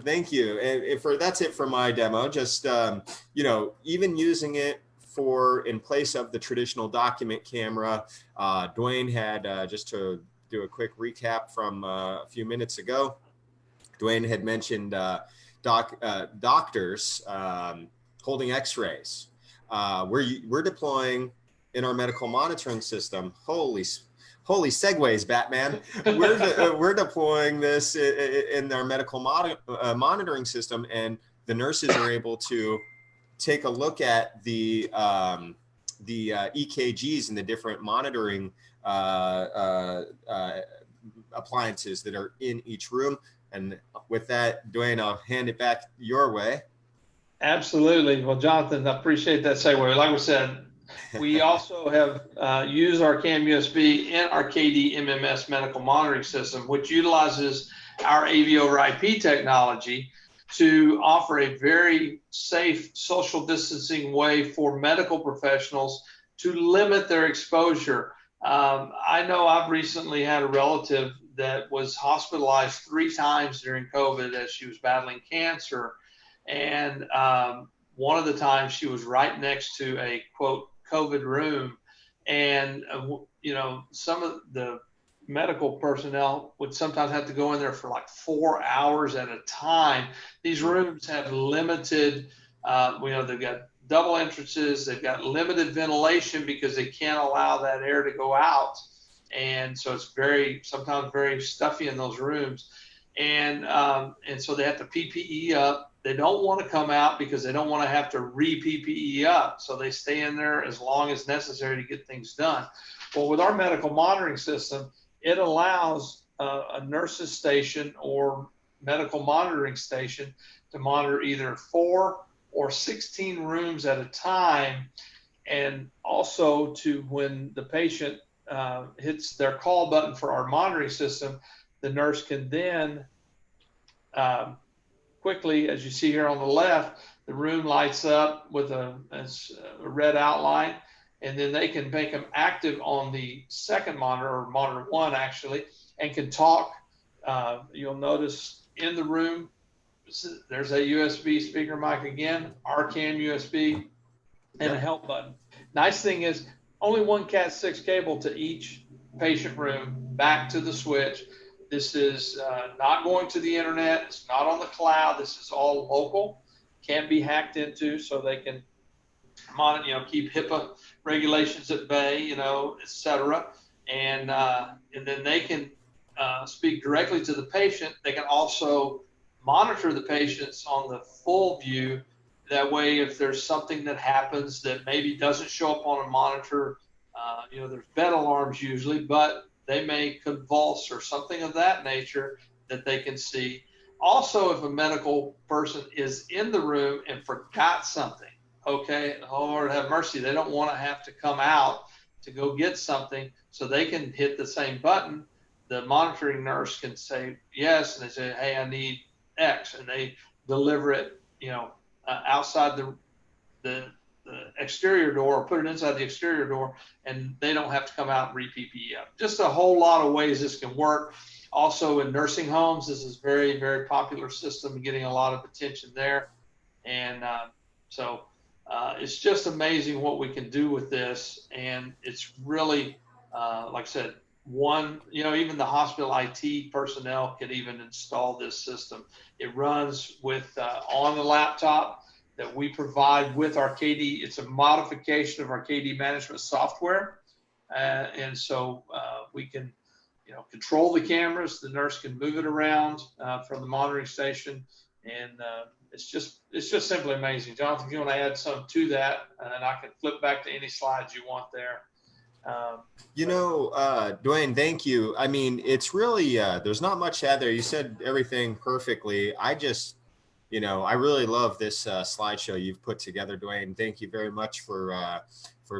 Thank you. And that's it for my demo. Just you know, even using it in place of the traditional document camera, Dwayne had just to do a quick recap from a few minutes ago. Dwayne had mentioned doctors holding X-rays. We're deploying in our medical monitoring system. Holy segues, Batman. We're deploying this in our medical monitoring system, and the nurses are able to take a look at the EKGs and the different monitoring appliances that are in each room. And with that, Dwayne, I'll hand it back your way. Absolutely. Well, Jonathan, I appreciate that segue. Like we said, we also have used our CamUSB in our KD-MMS medical monitoring system, which utilizes our AV over IP technology to offer a very safe social distancing way for medical professionals to limit their exposure. I know I've recently had a relative that was hospitalized 3 times during COVID as she was battling cancer. And one of the times she was right next to a, quote, COVID room. And, you know, some of the medical personnel would sometimes have to go in there for like 4 hours at a time. These rooms have limited, you know, they've got double entrances, they've got limited ventilation because they can't allow that air to go out. And so it's sometimes very stuffy in those rooms. And so they have to PPE up. They don't want to come out because they don't want to have to re-PPE up. So they stay in there as long as necessary to get things done. Well, with our medical monitoring system, it allows a nurse's station or medical monitoring station to monitor either 4 or 16 rooms at a time. And also to, when the patient hits their call button for our monitoring system, the nurse can then quickly, as you see here on the left, the room lights up with a red outline, and then they can make them active on the second monitor, or monitor 1 actually, and can talk. You'll notice in the room, there's a USB speaker mic again, our CamUSB, and a help button. Nice thing is only one Cat 6 cable to each patient room, back to the switch. This is not going to the internet. It's not on the cloud. This is all local, can be hacked into, so they can monitor, keep HIPAA regulations at bay, et cetera. And then they can speak directly to the patient. They can also monitor the patients on the full view. That way, if there's something that happens that maybe doesn't show up on a monitor, there's bed alarms usually, but they may convulse or something of that nature that they can see. Also, if a medical person is in the room and forgot something, okay, Lord have mercy, they don't want to have to come out to go get something, so they can hit the same button. The monitoring nurse can say yes, and they say, hey, I need X, and they deliver it, outside the exterior door, or put it inside the exterior door, and they don't have to come out and re-PPE up. Just a whole lot of ways this can work. Also in nursing homes, this is very, very popular system, getting a lot of attention there. And so it's just amazing what we can do with this. And it's really, like I said, even the hospital IT personnel can even install this system. It runs with on the laptop that we provide with our KD. It's a modification of our KD management software. And so we can, control the cameras. The nurse can move it around from the monitoring station. And it's just simply amazing. Jonathan, if you want to add some to that, and I can flip back to any slides you want there. Dwayne, thank you. I mean, it's really, there's not much to add there. You said everything perfectly. I really love this slideshow you've put together, Dwayne. Thank you very much for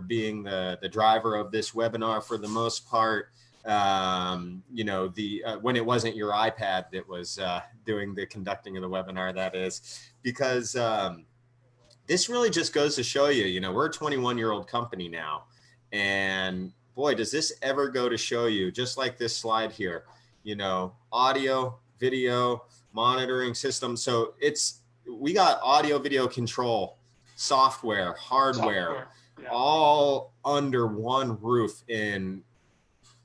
being the driver of this webinar for the most part. When it wasn't your iPad that was doing the conducting of the webinar, that is, because this really just goes to show you, we're a 21-year-old company now. And boy, does this ever go to show you, just like this slide here, audio, video, monitoring system. So we got audio, video control, software, hardware, yeah, all under one roof. And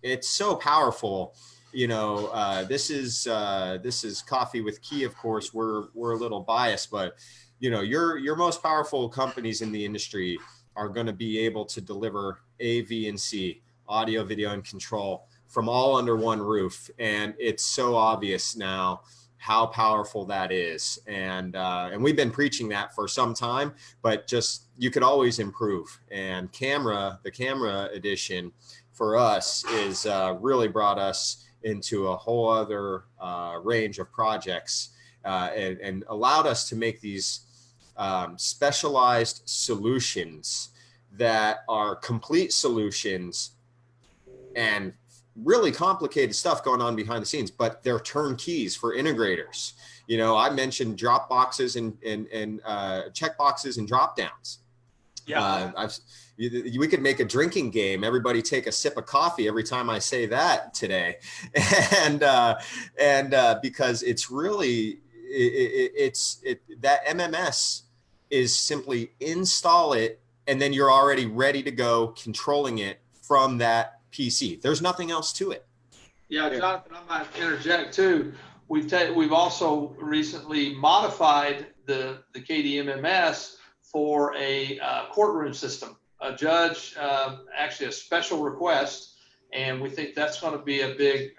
it's so powerful. This is Coffee with Key. Of course, we're a little biased, but your most powerful companies in the industry are going to be able to deliver A, V, and C, audio, video, and control from all under one roof. And it's so obvious now how powerful that is. And we've been preaching that for some time, but just, you could always improve. And the camera edition for us is really brought us into a whole other range of projects and allowed us to make these specialized solutions that are complete solutions and really complicated stuff going on behind the scenes, but they're turnkeys for integrators. I mentioned drop boxes and check boxes and drop downs. Yeah, we could make a drinking game. Everybody take a sip of coffee every time I say that today, and because it's really that MMS is simply install it, and then you're already ready to go controlling it from that PC. There's nothing else to it. Yeah, Jonathan, I might interject too. We've also recently modified the KDMMS for a courtroom system. A judge, actually a special request, and we think that's going to be a big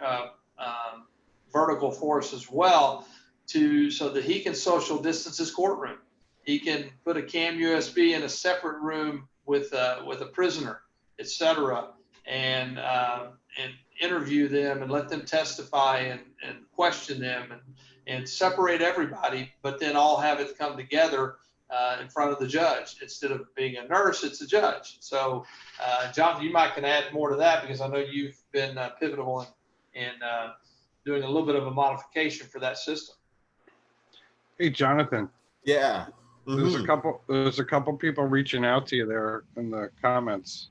vertical for us as well, so that he can social distance his courtroom. He can put a CamUSB in a separate room with a prisoner, etc., and interview them and let them testify and question them and separate everybody, but then all have it come together in front of the judge. Instead of being a nurse, it's a judge. So, Jonathan, you might can add more to that, because I know you've been pivotal in doing a little bit of a modification for that system. Hey, Jonathan. Yeah. Mm-hmm. There's a couple people reaching out to you there in the comments.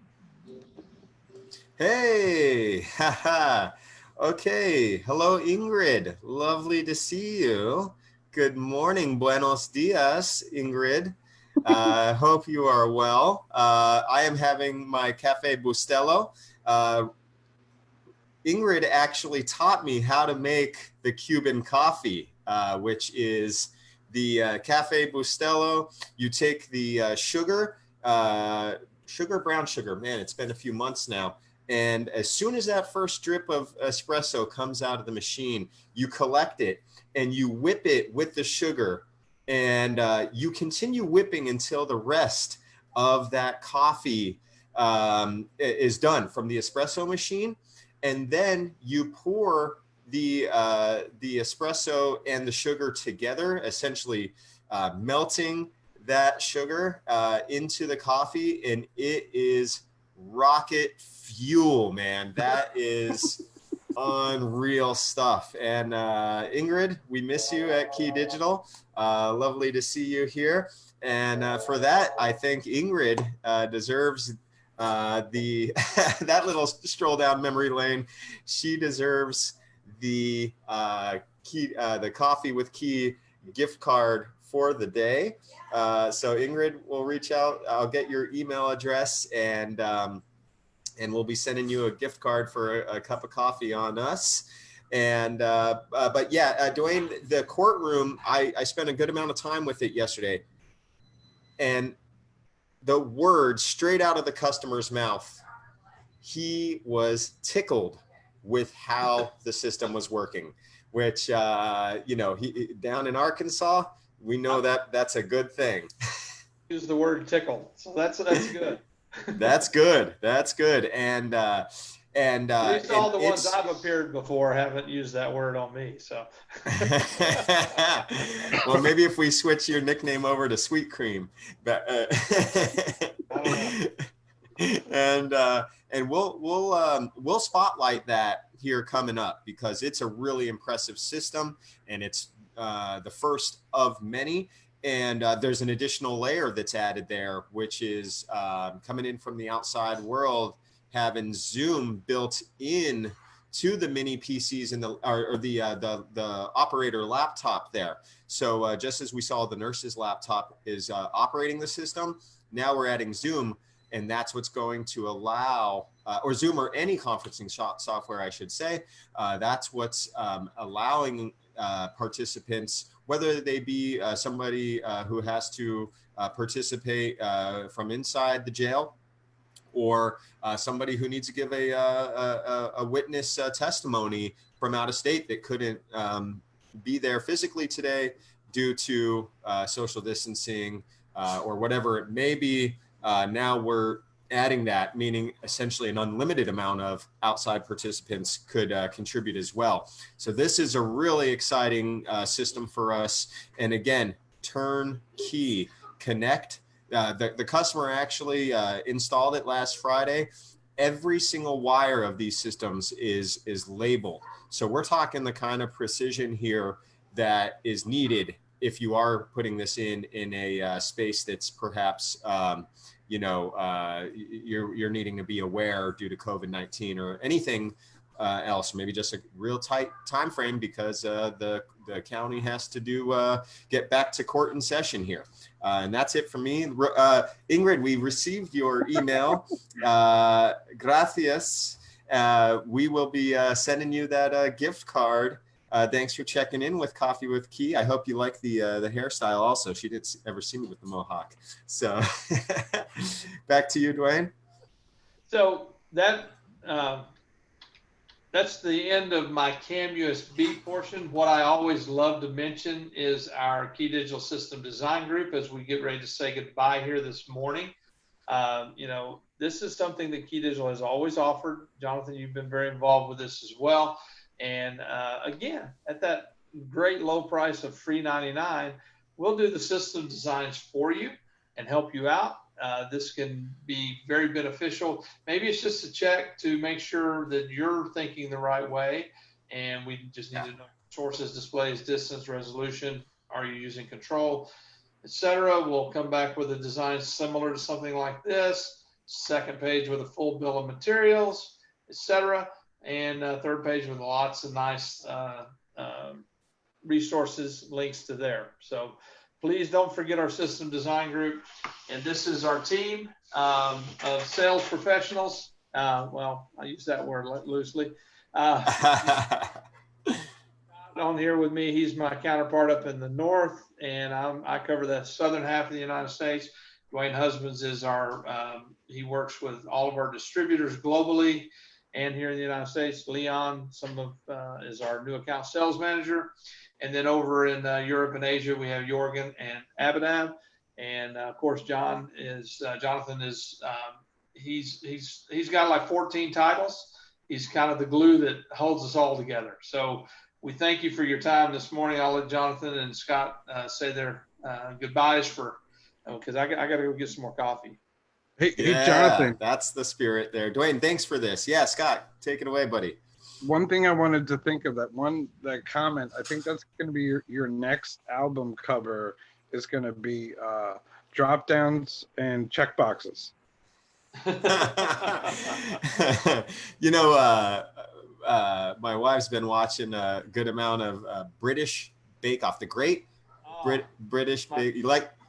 Hey, haha. Okay. Hello, Ingrid. Lovely to see you. Good morning. Buenos dias, Ingrid. Hope you are well. I am having my Cafe Bustelo. Ingrid actually taught me how to make the Cuban coffee, which is the Cafe Bustelo. You take the brown sugar. Man, it's been a few months now. And as soon as that first drip of espresso comes out of the machine, you collect it and you whip it with the sugar. And you continue whipping until the rest of that coffee is done from the espresso machine. And then you pour the espresso and the sugar together, essentially melting that sugar into the coffee, and it is rocket fuel, man. That is unreal stuff. And Ingrid, we miss you at KeyDigital. Lovely to see you here. And for that, I think Ingrid deserves the that little stroll down memory lane. She deserves the coffee with Key gift card for the day. So Ingrid will reach out. I'll get your email address, and we'll be sending you a gift card for a cup of coffee on us. And but yeah, Dwayne, the courtroom, I spent a good amount of time with it yesterday, and the words straight out of the customer's mouth, he was tickled with how the system was working, which he down in Arkansas, we know that that's a good thing. Use the word tickle, so that's good. That's good. And at least all the ones I've appeared before haven't used that word on me. So, well, maybe if we switch your nickname over to Sweet Cream, but and we'll spotlight that here coming up, because it's a really impressive system, and it's the first of many. And there's an additional layer that's added there, which is coming in from the outside world, having Zoom built in to the mini PCs and the operator laptop there. So just as we saw the nurse's laptop is operating the system, now we're adding Zoom, and that's what's going to allow, or Zoom or any conferencing software, I should say, that's what's allowing participants, whether they be somebody who has to participate from inside the jail, or somebody who needs to give a witness testimony from out of state that couldn't be there physically today due to social distancing or whatever it may be. Now we're adding that, meaning essentially an unlimited amount of outside participants could contribute as well. So this is a really exciting system for us. And again, turnkey, connect. The customer actually installed it last Friday. Every single wire of these systems is labeled. So we're talking the kind of precision here that is needed if you are putting this in a space that's perhaps you're needing to be aware due to COVID-19 or anything else, maybe just a real tight time frame because the county has to get back to court in session here. And that's it for me. Ingrid, we received your email. Gracias. We will be sending you that gift card. Thanks for checking in with Coffee with Key. I hope you like the hairstyle also. She didn't ever see me with the mohawk. So back to you, Dwayne. So that's the end of my CamUSB portion. What I always love to mention is our KeyDigital System Design Group as we get ready to say goodbye here this morning. This is something that KeyDigital has always offered. Jonathan, you've been very involved with this as well. And again, at that great low price of $399, we'll do the system designs for you and help you out. This can be very beneficial. Maybe it's just a check to make sure that you're thinking the right way. And we just need to know sources, displays, distance, resolution. Are you using control, etc.? We'll come back with a design similar to something like this. Second page with a full bill of materials, etc. And third page with lots of nice resources, links to there. So please don't forget our system design group. And this is our team of sales professionals. Well, I use that word loosely. On here with me, he's my counterpart up in the north, and I cover the southern half of the United States. Dwayne Husbands is our, he works with all of our distributors globally and here in the United States. Leon, is our new account sales manager. And then over in Europe and Asia, we have Jorgen and Abadam. And of course, Jonathan is, he's got like 14 titles. He's kind of the glue that holds us all together. So we thank you for your time this morning. I'll let Jonathan and Scott say their goodbyes because I got to go get some more coffee. Hey, Jonathan. That's the spirit there. Dwayne, thanks for this. Yeah, Scott, take it away, buddy. One thing I wanted to think of, that comment, I think that's going to be your next album cover is going to be drop downs and check boxes. You know, my wife's been watching a good amount of British Bake Off, the great British Bake.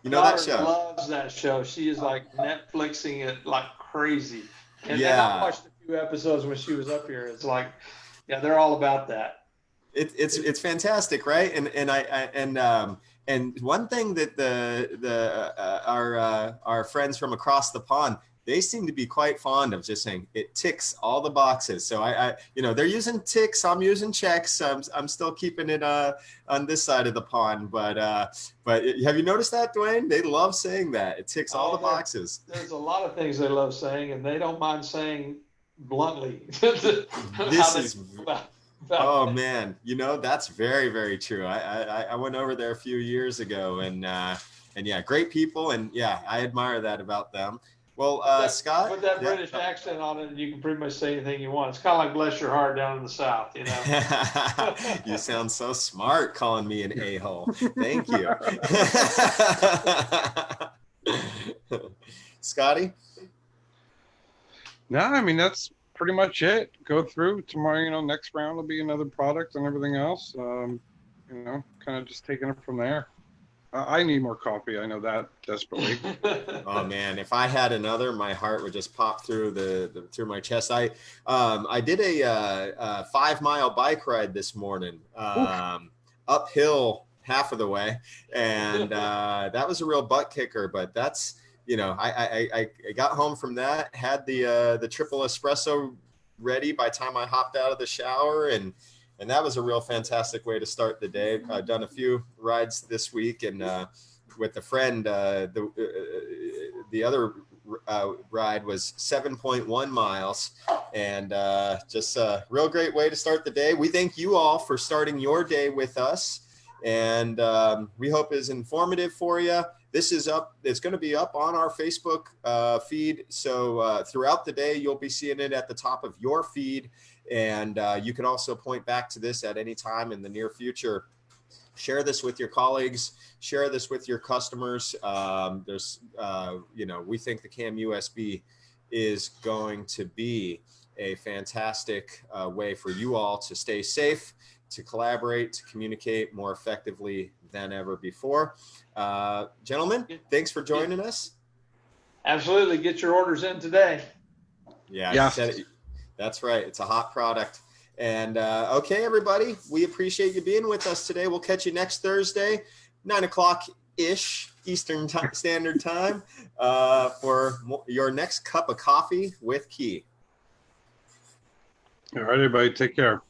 You know that show? Loves that show. She is like Netflixing it like crazy. And I watched a few episodes when she was up here. It's like, yeah, they're all about that. It's fantastic, right? And one thing that our friends from across the pond, they seem to be quite fond of just saying it ticks all the boxes. So I they're using ticks, I'm using checks. I'm still keeping it on this side of the pond. But have you noticed that, Dwayne? They love saying that it ticks all the boxes. There's a lot of things they love saying, and they don't mind saying bluntly. Oh man, that's very, very true. I went over there a few years ago, and yeah, great people, and yeah, I admire that about them. Well, Scott, put that British accent on it, and you can pretty much say anything you want. It's kind of like bless your heart down in the South, You sound so smart calling me an a-hole. Thank you. Scotty? No, I mean, that's pretty much it. Go through tomorrow, next round will be another product and everything else. Kind of just taking it from there. I need more coffee. I know that desperately. Oh man, if I had another, my heart would just pop through through my chest. I did a 5-mile bike ride this morning, uphill half of the way, and that was a real butt kicker. But that's I got home from that, had the triple espresso ready by the time I hopped out of the shower, and that was a real fantastic way to start the day. I've done a few rides this week, and with a friend, the other ride was 7.1 miles, and just a real great way to start the day. We thank you all for starting your day with us, and we hope it's informative for you. This is up. It's going to be up on our Facebook feed. So throughout the day, you'll be seeing it at the top of your feed. And you can also point back to this at any time in the near future. Share this with your colleagues. Share this with your customers. We think the CamUSB is going to be a fantastic way for you all to stay safe, to collaborate, to communicate more effectively than ever before. Gentlemen, thanks for joining us. Absolutely. Get your orders in today. Yeah. That's right. It's a hot product. And okay, everybody, we appreciate you being with us today. We'll catch you next Thursday, 9:00-ish Eastern Standard Time for your next cup of coffee with Key. All right, everybody, take care.